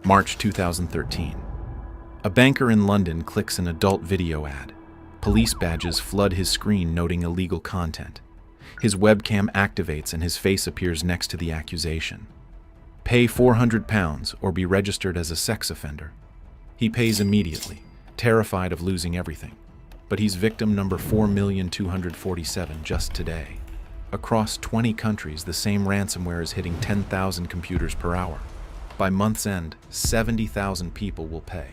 March 2013. A banker in London clicks an adult video ad. Police badges flood his screen noting illegal content. His webcam activates and his face appears next to the accusation. Pay £400 or be registered as a sex offender. He pays immediately, terrified of losing everything. But he's victim number 4,247 just today. Across 20 countries, the same ransomware is hitting 10,000 computers per hour. By month's end, 70,000 people will pay.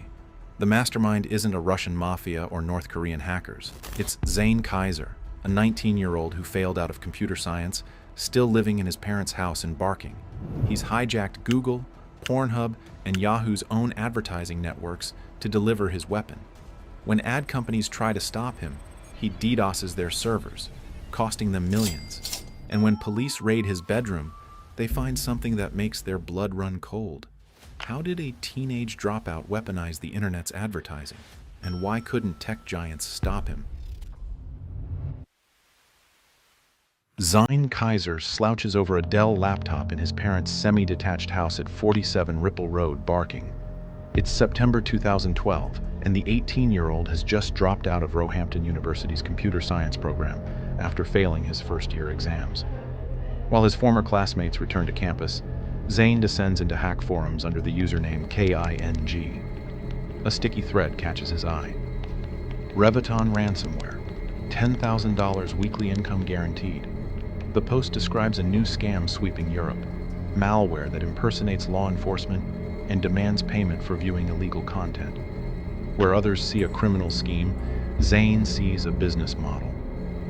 The mastermind isn't a Russian mafia or North Korean hackers. It's Zain Qaiser, a 19-year-old who failed out of computer science, still living in his parents' house in Barking. He's hijacked Google, Pornhub, and Yahoo's own advertising networks to deliver his weapon. When ad companies try to stop him, he DDoSes their servers, costing them millions. And when police raid his bedroom, they find something that makes their blood run cold. How did a teenage dropout weaponize the internet's advertising? And why couldn't tech giants stop him? Zain Qaiser slouches over a Dell laptop in his parents' semi-detached house at 47 Ripple Road, Barking. It's September 2012, and the 18-year-old has just dropped out of Roehampton University's computer science program after failing his first-year exams. While his former classmates return to campus, Zain descends into hack forums under the username KING. A sticky thread catches his eye. Revaton ransomware, $10,000 weekly income guaranteed. The post describes a new scam sweeping Europe, malware that impersonates law enforcement and demands payment for viewing illegal content. Where others see a criminal scheme, Zain sees a business model.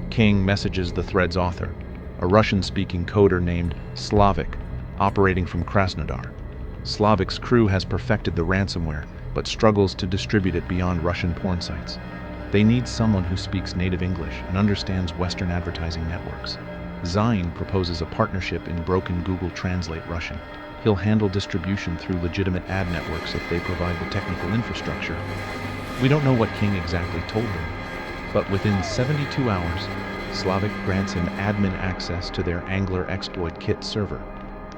King messages the thread's author, a Russian-speaking coder named Slavik, operating from Krasnodar. Slavik's crew has perfected the ransomware, but struggles to distribute it beyond Russian porn sites. They need someone who speaks native English and understands Western advertising networks. Zain proposes a partnership in broken Google Translate Russian. He'll handle distribution through legitimate ad networks if they provide the technical infrastructure. We don't know what King exactly told them, but within 72 hours, Slavik grants him admin access to their Angler exploit kit server,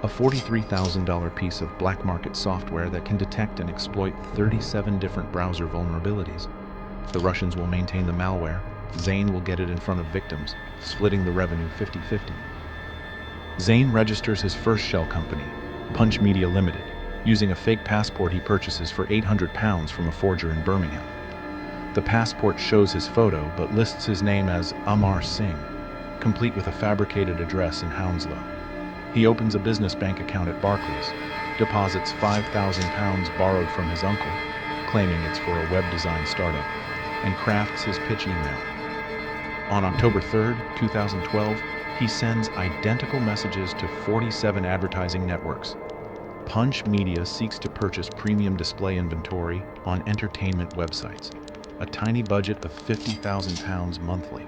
a $43,000 piece of black market software that can detect and exploit 37 different browser vulnerabilities. The Russians will maintain the malware. Zain will get it in front of victims, splitting the revenue 50-50. Zain registers his first shell company, Punch Media Limited, using a fake passport he purchases for £800 from a forger in Birmingham. The passport shows his photo but lists his name as Amar Singh, complete with a fabricated address in Hounslow. He opens a business bank account at Barclays, deposits £5,000 borrowed from his uncle, claiming it's for a web design startup, and crafts his pitch email. On October 3, 2012, he sends identical messages to 47 advertising networks. Punch Media seeks to purchase premium display inventory on entertainment websites, a tiny budget of £50,000 monthly.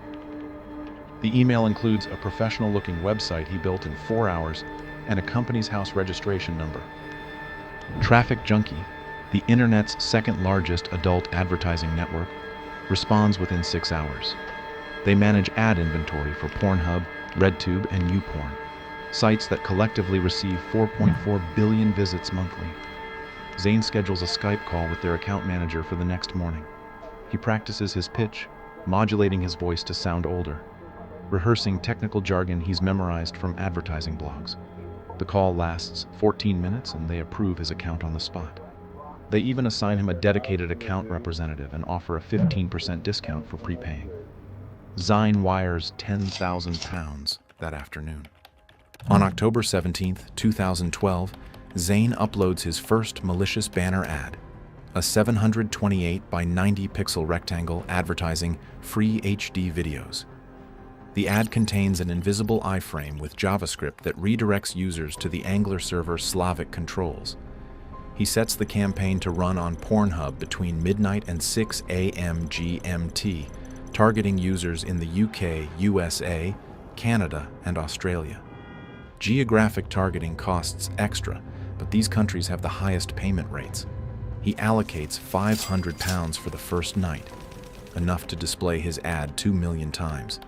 The email includes a professional-looking website he built in 4 hours and a company's house registration number. Traffic Junkie, the internet's second-largest adult advertising network, responds within 6 hours. They manage ad inventory for Pornhub, RedTube, and YouPorn, sites that collectively receive 4.4 billion visits monthly. Zain schedules a Skype call with their account manager for the next morning. He practices his pitch, modulating his voice to sound older, rehearsing technical jargon he's memorized from advertising blogs. The call lasts 14 minutes and they approve his account on the spot. They even assign him a dedicated account representative and offer a 15% discount for prepaying. Zain wires £10,000 that afternoon. On October 17, 2012, Zain uploads his first malicious banner ad, a 728 by 90 pixel rectangle advertising free HD videos. The ad contains an invisible iframe with JavaScript that redirects users to the Angler server Slavik controls. He sets the campaign to run on Pornhub between midnight and 6 a.m. GMT, targeting users in the UK, USA, Canada, and Australia. Geographic targeting costs extra, but these countries have the highest payment rates. He allocates £500 for the first night, enough to display his ad 2 million times.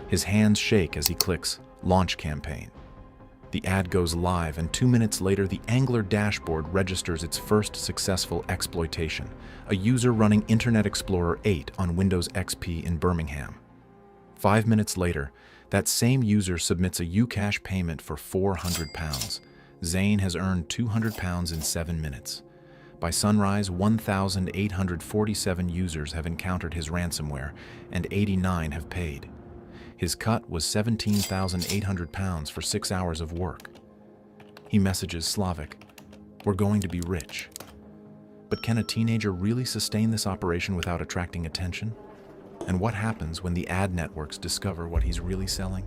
His hands shake as he clicks Launch Campaign. The ad goes live, and 2 minutes later, the Angler dashboard registers its first successful exploitation, a user running Internet Explorer 8 on Windows XP in Birmingham. 5 minutes later, that same user submits a Ucash payment for £400. Zain has earned £200 in 7 minutes. By sunrise, 1,847 users have encountered his ransomware, and 89 have paid. His cut was £17,800 for 6 hours of work. He messages Slavic, "We're going to be rich." But can a teenager really sustain this operation without attracting attention? And what happens when the ad networks discover what he's really selling?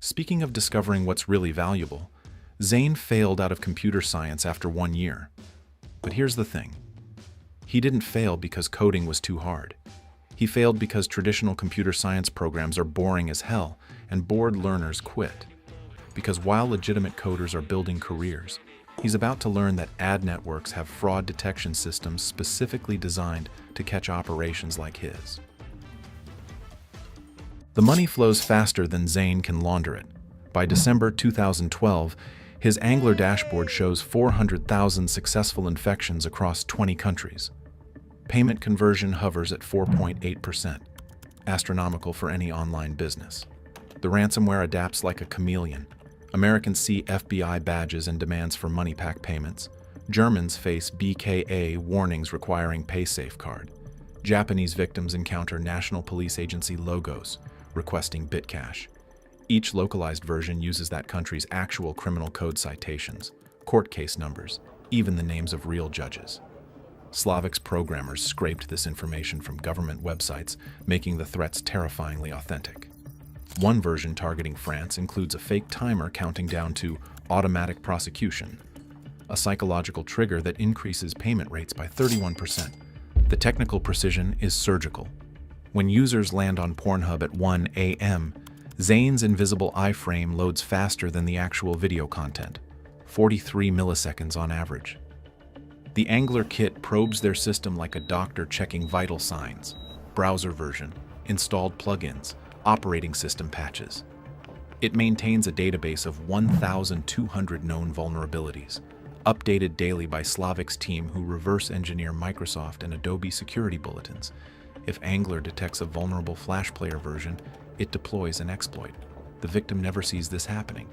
Speaking of discovering what's really valuable, Zain failed out of computer science after 1 year. But here's the thing. He didn't fail because coding was too hard. He failed because traditional computer science programs are boring as hell, and bored learners quit. Because while legitimate coders are building careers, he's about to learn that ad networks have fraud detection systems specifically designed to catch operations like his. The money flows faster than Zain can launder it. By December 2012, his Angler dashboard shows 400,000 successful infections across 20 countries. Payment conversion hovers at 4.8%, astronomical for any online business. The ransomware adapts like a chameleon. Americans see FBI badges and demands for money pack payments. Germans face BKA warnings requiring PaySafe card. Japanese victims encounter National Police Agency logos requesting BitCash. Each localized version uses that country's actual criminal code citations, court case numbers, even the names of real judges. Slavic's programmers scraped this information from government websites, making the threats terrifyingly authentic. One version targeting France includes a fake timer counting down to automatic prosecution, a psychological trigger that increases payment rates by 31%. The technical precision is surgical. When users land on Pornhub at 1 a.m., Zain's invisible iframe loads faster than the actual video content, 43 milliseconds on average. The Angler kit probes their system like a doctor checking vital signs, browser version, installed plugins, operating system patches. It maintains a database of 1,200 known vulnerabilities, updated daily by Slavic's team who reverse engineer Microsoft and Adobe security bulletins. If Angler detects a vulnerable Flash Player version, it deploys an exploit. The victim never sees this happening.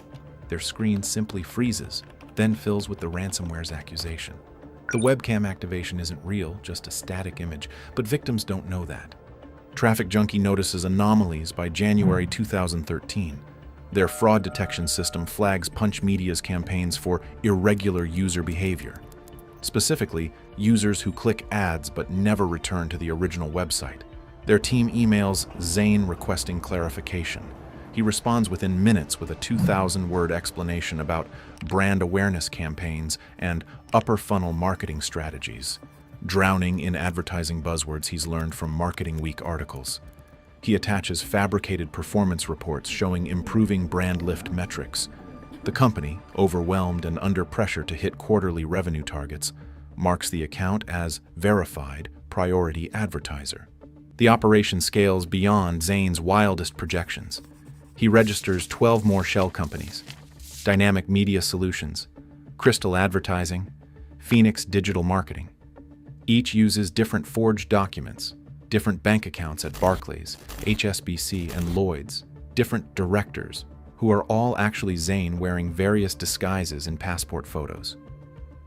Their screen simply freezes, then fills with the ransomware's accusation. The webcam activation isn't real, just a static image, but victims don't know that. Traffic Junkie notices anomalies by January 2013. Their fraud detection system flags Punch Media's campaigns for irregular user behavior. Specifically, users who click ads but never return to the original website. Their team emails Zain requesting clarification. He responds within minutes with a 2,000-word explanation about brand awareness campaigns and upper funnel marketing strategies, drowning in advertising buzzwords he's learned from Marketing Week articles. He attaches fabricated performance reports showing improving brand lift metrics. The company, overwhelmed and under pressure to hit quarterly revenue targets, marks the account as verified priority advertiser. The operation scales beyond Zain's wildest projections. He registers 12 more shell companies: Dynamic Media Solutions, Crystal Advertising, Phoenix Digital Marketing. Each uses different forged documents, different bank accounts at Barclays, HSBC, and Lloyd's, different directors, who are all actually Zain wearing various disguises in passport photos.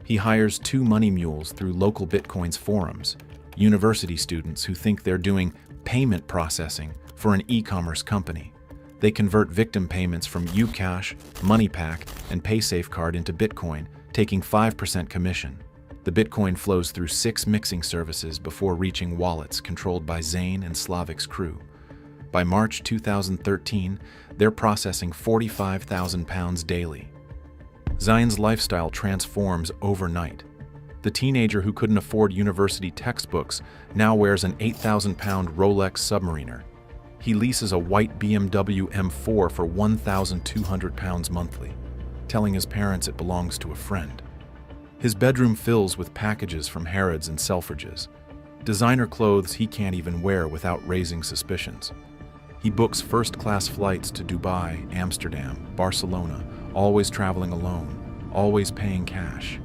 He hires 2 money mules through local Bitcoins forums, university students who think they're doing payment processing for an e-commerce company. They convert victim payments from Ucash, MoneyPack, and PaySafeCard into Bitcoin, taking 5% commission. The Bitcoin flows through 6 mixing services before reaching wallets controlled by Zain and Slavic's crew. By March 2013, they're processing £45,000 daily. Zain's lifestyle transforms overnight. The teenager who couldn't afford university textbooks now wears an £8,000 Rolex Submariner. He leases a white BMW M4 for £1,200 monthly, telling his parents it belongs to a friend. His bedroom fills with packages from Harrods and Selfridges, designer clothes he can't even wear without raising suspicions. He books first-class flights to Dubai, Amsterdam, Barcelona, always traveling alone, always paying cash.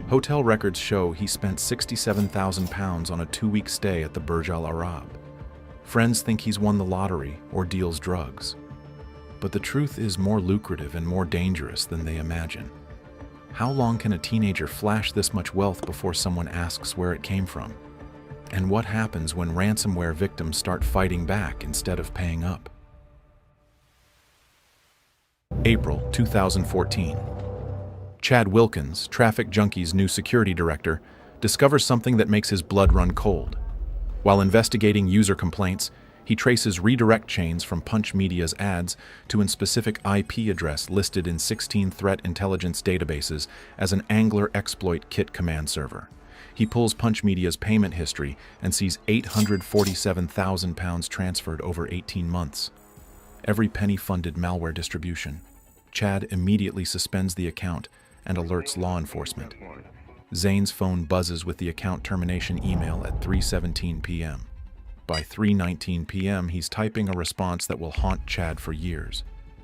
Hotel records show he spent £67,000 on a 2-week stay at the Burj Al Arab. Friends think he's won the lottery or deals drugs. But the truth is more lucrative and more dangerous than they imagine. How long can a teenager flash this much wealth before someone asks where it came from? And what happens when ransomware victims start fighting back instead of paying up? April 2014. Chad Wilkins, Traffic Junkie's new security director, discovers something that makes his blood run cold. While investigating user complaints, he traces redirect chains from Punch Media's ads to a specific IP address listed in 16 threat intelligence databases as an Angler exploit kit command server. He pulls Punch Media's payment history and sees £847,000 transferred over 18 months. Every penny funded malware distribution. Chad immediately suspends the account and alerts law enforcement. Zain's phone buzzes with the account termination email at 3:17 p.m. By 3:19 p.m., he's typing a response that will haunt Chad for years.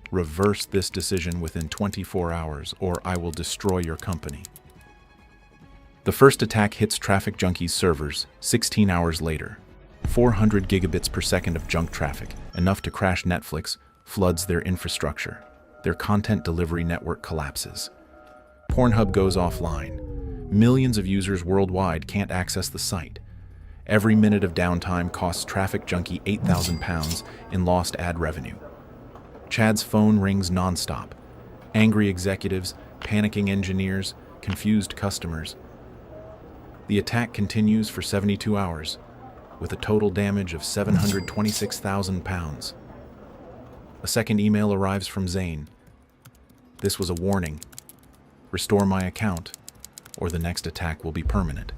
Reverse this decision within 24 hours or I will destroy your company. The first attack hits Traffic Junkie's servers 16 hours later. 400 gigabits per second of junk traffic, enough to crash Netflix, floods their infrastructure. Their content delivery network collapses. Pornhub goes offline. Millions of users worldwide can't access the site. Every minute of downtime costs Traffic Junkie £8,000 in lost ad revenue. Chad's phone rings nonstop. Angry executives, panicking engineers, confused customers. The attack continues for 72 hours, with a total damage of £726,000. A second email arrives from Zain. This was a warning. Restore my account, or the next attack will be permanent.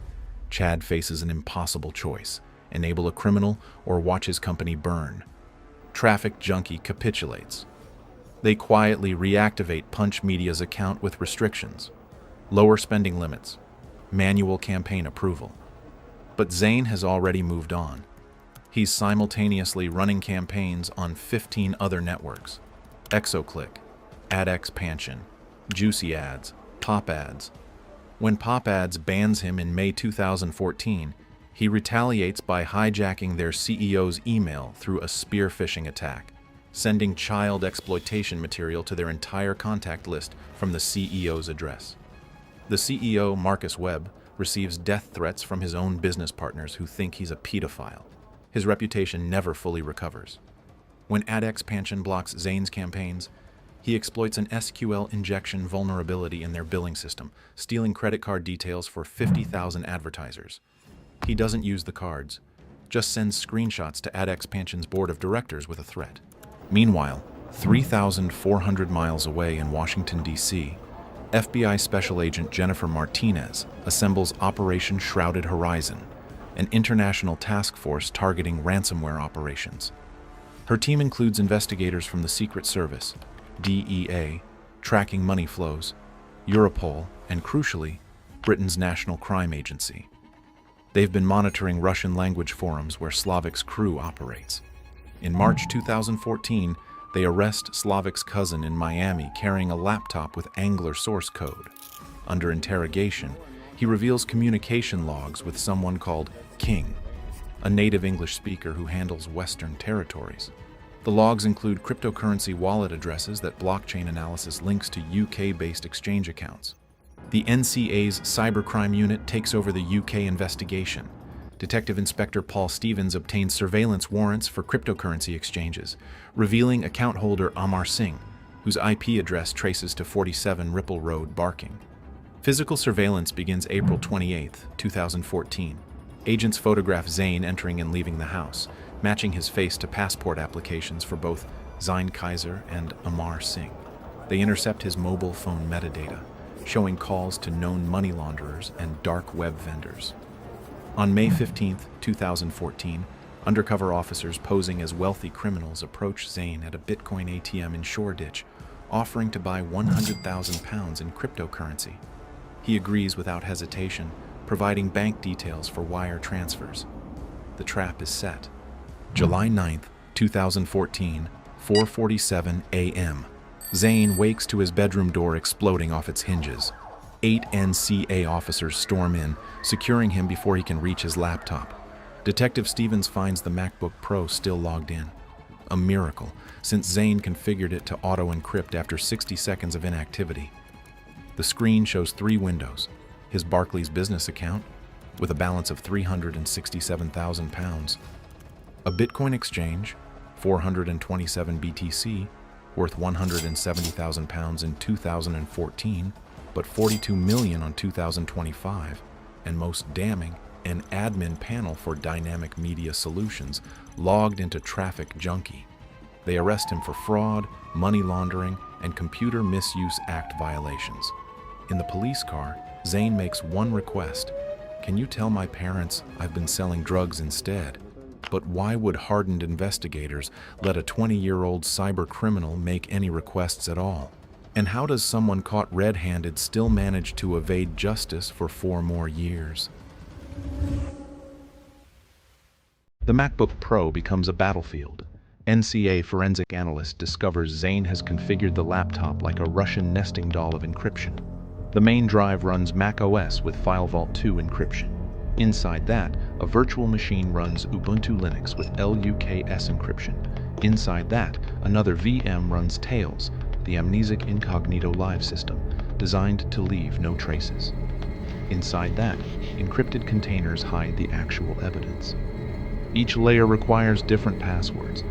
Chad faces an impossible choice: enable a criminal or watch his company burn. Traffic Junkie capitulates. They quietly reactivate Punch Media's account with restrictions, lower spending limits, manual campaign approval. But Zain has already moved on. He's simultaneously running campaigns on 15 other networks: ExoClick, Ad Expansion, Juicy Ads, Pop Ads. When Pop Ads bans him in May 2014, he retaliates by hijacking their CEO's email through a spear phishing attack, sending child exploitation material to their entire contact list from the CEO's address. The CEO, Marcus Webb, receives death threats from his own business partners who think he's a pedophile. His reputation never fully recovers. When Ad Expansion blocks Zain's campaigns, he exploits an SQL injection vulnerability in their billing system, stealing credit card details for 50,000 advertisers. He doesn't use the cards, just sends screenshots to Ad Expansion's board of directors with a threat. Meanwhile, 3,400 miles away in Washington, D.C., FBI Special Agent Jennifer Martinez assembles Operation Shrouded Horizon, an international task force targeting ransomware operations. Her team includes investigators from the Secret Service, DEA, Tracking Money Flows, Europol, and crucially, Britain's National Crime Agency. They've been monitoring Russian language forums where Slavic's crew operates. In March 2014, they arrest Slavic's cousin in Miami carrying a laptop with Angler source code. Under interrogation, he reveals communication logs with someone called King, a native English speaker who handles Western territories. The logs include cryptocurrency wallet addresses that blockchain analysis links to UK-based exchange accounts. The NCA's cybercrime unit takes over the UK investigation. Detective Inspector Paul Stevens obtains surveillance warrants for cryptocurrency exchanges, revealing account holder Amar Singh, whose IP address traces to 47 Ripple Road, Barking. Physical surveillance begins April 28, 2014. Agents photograph Zain entering and leaving the house, matching his face to passport applications for both Zain Qaiser and Amar Singh. They intercept his mobile phone metadata, showing calls to known money launderers and dark web vendors. On May 15, 2014, undercover officers posing as wealthy criminals approach Zain at a Bitcoin ATM in Shoreditch, offering to buy £100,000 in cryptocurrency. He agrees without hesitation, providing bank details for wire transfers. The trap is set. July 9, 2014, 4:47 a.m. Zain wakes to his bedroom door exploding off its hinges. 8 NCA officers storm in, securing him before he can reach his laptop. Detective Stevens finds the MacBook Pro still logged in. A miracle, since Zain configured it to auto-encrypt after 60 seconds of inactivity. The screen shows 3 windows. His Barclays business account, with a balance of £367,000. A Bitcoin exchange, 427 BTC, worth £170,000 in 2014, but 42 million on 2025, and most damning, an admin panel for Dynamic Media Solutions logged into Traffic Junkie. They arrest him for fraud, money laundering, and Computer Misuse Act violations. In the police car, Zain makes one request. Can you tell my parents I've been selling drugs instead? But why would hardened investigators let a 20-year-old cyber criminal make any requests at all? And how does someone caught red-handed still manage to evade justice for 4 more years? The MacBook Pro becomes a battlefield. NCA forensic analyst discovers Zain has configured the laptop like a Russian nesting doll of encryption. The main drive runs macOS with FileVault 2 encryption. Inside that, a virtual machine runs Ubuntu Linux with LUKS encryption. Inside that, another VM runs Tails, the Amnesic Incognito Live system, designed to leave no traces. Inside that, encrypted containers hide the actual evidence. Each layer requires different passwords.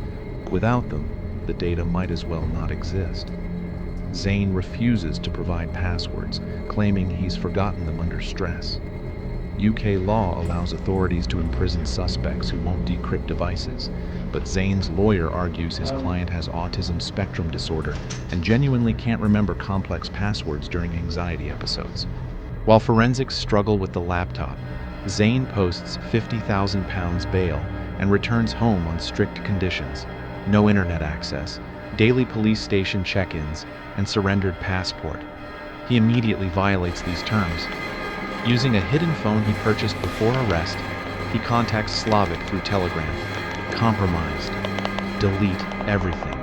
Without them, the data might as well not exist. Zain refuses to provide passwords, claiming he's forgotten them under stress. UK law allows authorities to imprison suspects who won't decrypt devices, but Zain's lawyer argues his client has autism spectrum disorder and genuinely can't remember complex passwords during anxiety episodes. While forensics struggle with the laptop, Zain posts £50,000 bail and returns home on strict conditions: no internet access, daily police station check-ins, and surrendered passport. He immediately violates these terms. Using a hidden phone he purchased before arrest, he contacts Slavic through Telegram. Compromised. Delete everything.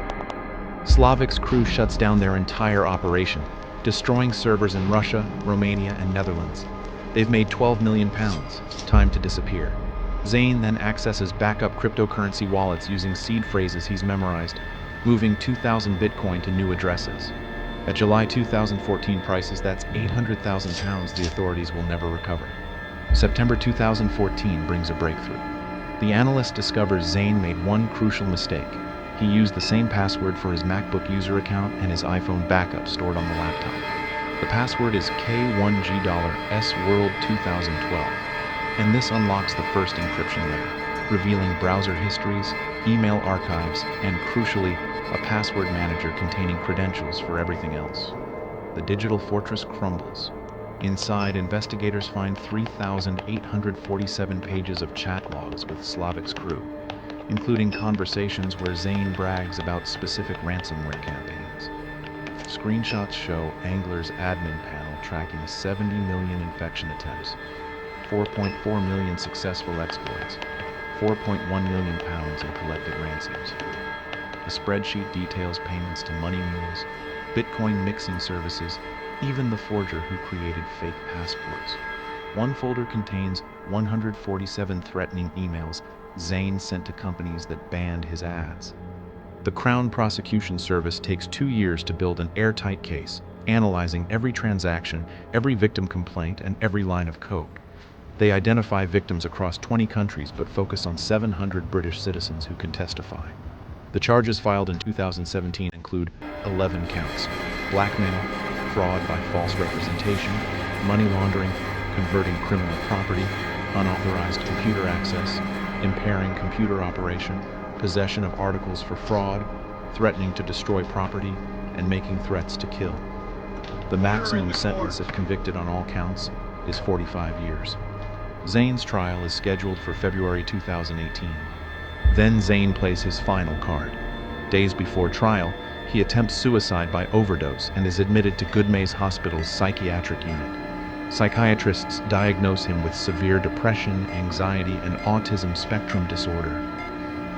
Slavic's crew shuts down their entire operation, destroying servers in Russia, Romania, and Netherlands. They've made £12 million. Time to disappear. Zain then accesses backup cryptocurrency wallets using seed phrases he's memorized, moving 2,000 Bitcoin to new addresses. At July 2014 prices, that's £800,000 the authorities will never recover. September 2014 brings a breakthrough. The analyst discovers Zain made one crucial mistake. He used the same password for his MacBook user account and his iPhone backup stored on the laptop. The password is K1G$SWorld2012, and this unlocks the first encryption layer, revealing browser histories, email archives, and crucially, a password manager containing credentials for everything else. The digital fortress crumbles. Inside, investigators find 3,847 pages of chat logs with Slavic's crew, including conversations where Zain brags about specific ransomware campaigns. Screenshots show Angler's admin panel tracking 70 million infection attempts, 4.4 million successful exploits, £4.1 million in collected ransoms. The spreadsheet details payments to money mules, Bitcoin mixing services, even the forger who created fake passports. One folder contains 147 threatening emails Zain sent to companies that banned his ads. The Crown Prosecution Service takes 2 years to build an airtight case, analyzing every transaction, every victim complaint, and every line of code. They identify victims across 20 countries but focus on 700 British citizens who can testify. The charges filed in 2017 include 11 counts: blackmail, fraud by false representation, money laundering, converting criminal property, unauthorized computer access, impairing computer operation, possession of articles for fraud, threatening to destroy property, and making threats to kill. The maximum sentence, if convicted on all counts, is 45 years. Zain's trial is scheduled for February 2018. Then Zain plays his final card. Days before trial, he attempts suicide by overdose and is admitted to Goodmayes Hospital's psychiatric unit. Psychiatrists diagnose him with severe depression, anxiety, and autism spectrum disorder.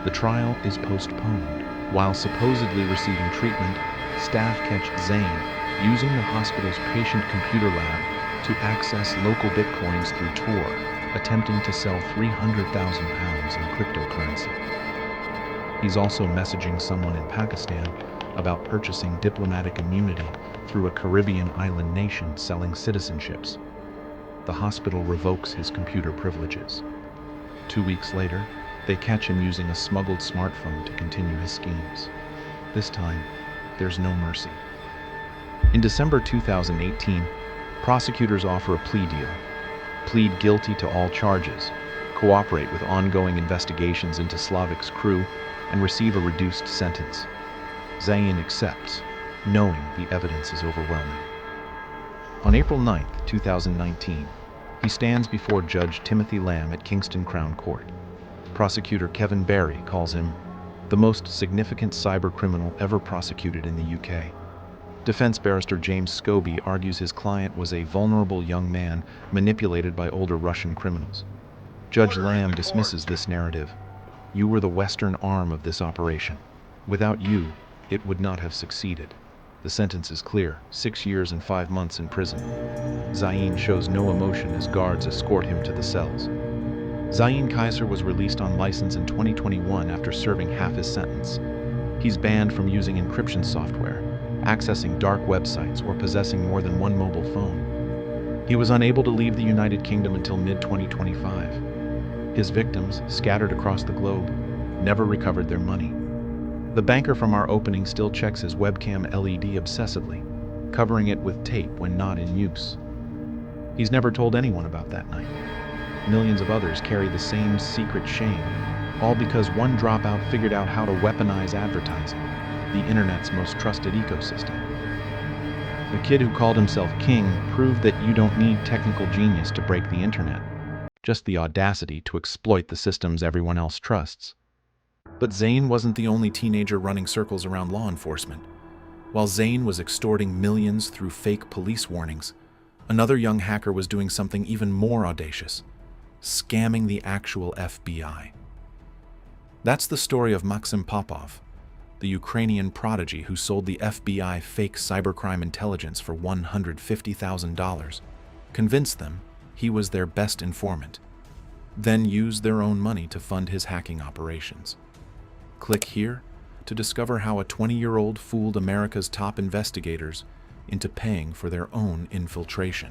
The trial is postponed. While supposedly receiving treatment, staff catch Zain using the hospital's patient computer lab to access local bitcoins through Tor, attempting to sell £300,000 in cryptocurrency. He's also messaging someone in Pakistan about purchasing diplomatic immunity through a Caribbean island nation selling citizenships. The hospital revokes his computer privileges. 2 weeks later, they catch him using a smuggled smartphone to continue his schemes. This time, there's no mercy. In December 2018, prosecutors offer a plea deal. Plead guilty to all charges, cooperate with ongoing investigations into Slavic's crew, and receive a reduced sentence. Zain accepts, knowing the evidence is overwhelming. On April 9, 2019, he stands before Judge Timothy Lamb at Kingston Crown Court. Prosecutor Kevin Barry calls him the most significant cybercriminal ever prosecuted in the UK. Defense barrister James Scobie argues his client was a vulnerable young man manipulated by older Russian criminals. Judge Lamb dismisses this narrative. You were the Western arm of this operation. Without you, it would not have succeeded. The sentence is clear, 6 years and 5 months in prison. Zain shows no emotion as guards escort him to the cells. Zain Qaiser was released on license in 2021 after serving half his sentence. He's banned from using encryption software, accessing dark websites, or possessing more than one mobile phone. He was unable to leave the United Kingdom until mid-2025. His victims, scattered across the globe, never recovered their money. The banker from our opening still checks his webcam LED obsessively, covering it with tape when not in use. He's never told anyone about that night. Millions of others carry the same secret shame, all because one dropout figured out how to weaponize advertising, the internet's most trusted ecosystem. The kid who called himself king proved that you don't need technical genius to break the internet, just the audacity to exploit the systems everyone else trusts. But Zain wasn't the only teenager running circles around law enforcement. While Zain was extorting millions through fake police warnings, another young hacker was doing something even more audacious, scamming the actual FBI. That's the story of Maxim Popov, the Ukrainian prodigy who sold the FBI fake cybercrime intelligence for $150,000, convinced them he was their best informant, then used their own money to fund his hacking operations. Click here to discover how a 20-year-old fooled America's top investigators into paying for their own infiltration.